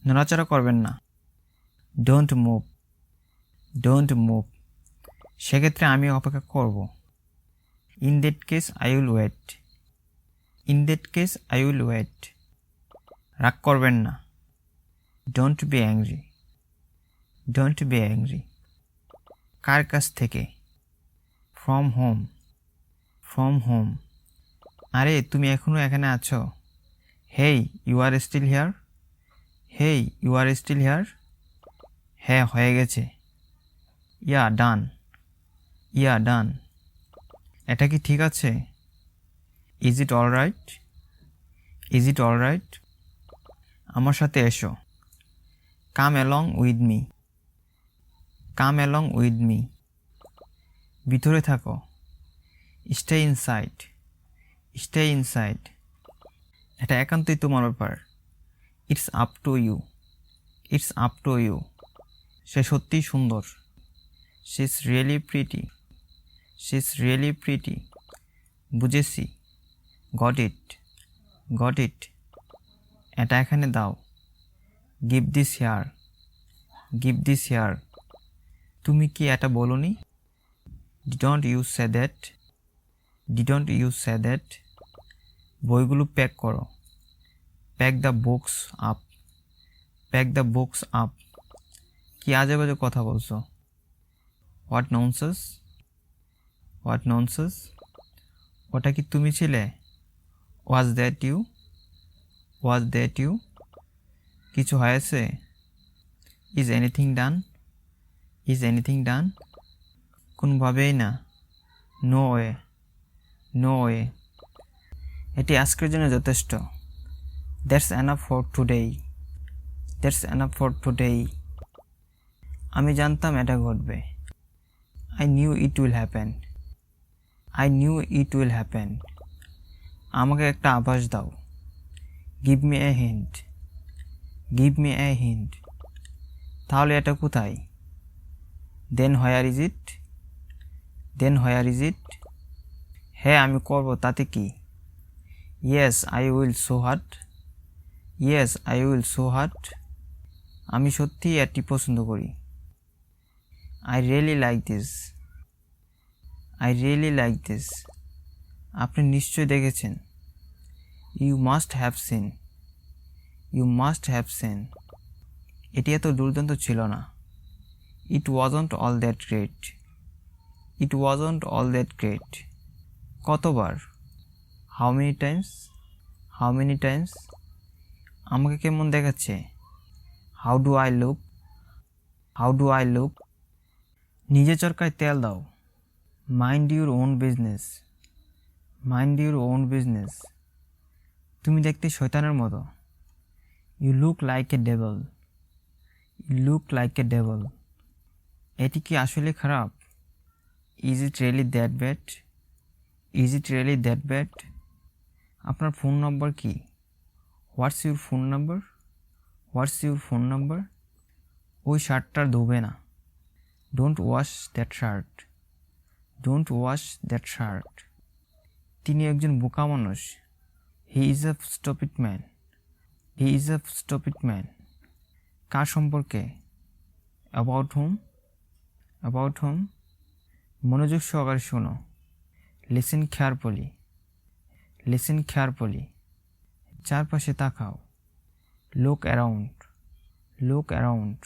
নড়াচড়া করবেন না। Don't move, don't move. সেক্ষেত্রে আমি অপেক্ষা করব। In that case I will wait, in that case I will wait. রাগ করবেন না। Don't be angry, don't be angry. কার কাছ থেকে? From home, from home. আরে তুমি এখনো এখানে আছো? Hey you are still here, hey you are still here. হ্যাঁ হয়ে গেছে। ইয়া ডান, ইয়া ডান। এটা কি ঠিক আছে? Is it all right, is it all right. আমার সাথে এসো। Come along with me, come along with me. ভিতরে থাকো। Stay inside, stay inside. এটা একান্তই তোমার ব্যাপার। It's up to you, it's up to you. সে সত্যিই সুন্দর। She is really pretty, she is really pretty. বুঝেছি। Got it, got it. এটা এখানে দাও। Give this here, give this here. তুমি কি এটা বলনি? Didn't you say that, didn't you say that. বইগুলো প্যাক করো। Pack the books up, pack the books up. কি আজে বাজে কথা বলছো? What nonsense, what nonsense. ওটা কি তুমি ছিলে? Was that you, was that you. কিছু হয়েছে? Is anything done, is anything done. কোনোভাবেই না। No way, no way. এটি আজকের জন্য যথেষ্ট। That's enough for today, that's enough for today. আমি জানতাম এটা ঘটবে। I knew it will happen, I knew it will happen. আমাকে একটা আভাস দাও। Give me a hint, give me a hint. তাহলে এটা কোথায়? Then where is it, then where is it. হ্যাঁ আমি করব, তাতে কি? Yes I will so hurt, yes I will so hurt. আমি সত্যিই এটি পছন্দ করি। I really like this, I really like this. আপনি নিশ্চয় দেখেছেন। You must have seen, you must have scene. এটি এত দুর্দান্ত ছিল না। It wasn't all that great, it wasn't all that great. কতবার? How many times, how many times. আমাকে কেমন দেখাচ্ছে? How do I look, how do I look. নিজে চরকায় তেল দাও। Mind your own business, mind your own business. তুমি দেখতে শয়তানের মতো। You look like a devil, you look like a devil. এটি কি আসলে খারাপ? Is it really that bad, is it really that bad. আপনার ফোন নম্বর কি? What's your phone number, what's your phone number. ওই শার্টটা ধোবে না। Don't wash that shirt, don't wash that shirt. তিনি একজন বোকা মানুষ। He is a stupid man, he is a stupid man. কার সম্পর্কে? About home, about home. মনোযোগ সহকারে শোনো। Listen carefully, listen carefully. চারপাশে তাকাও। Look around, look around.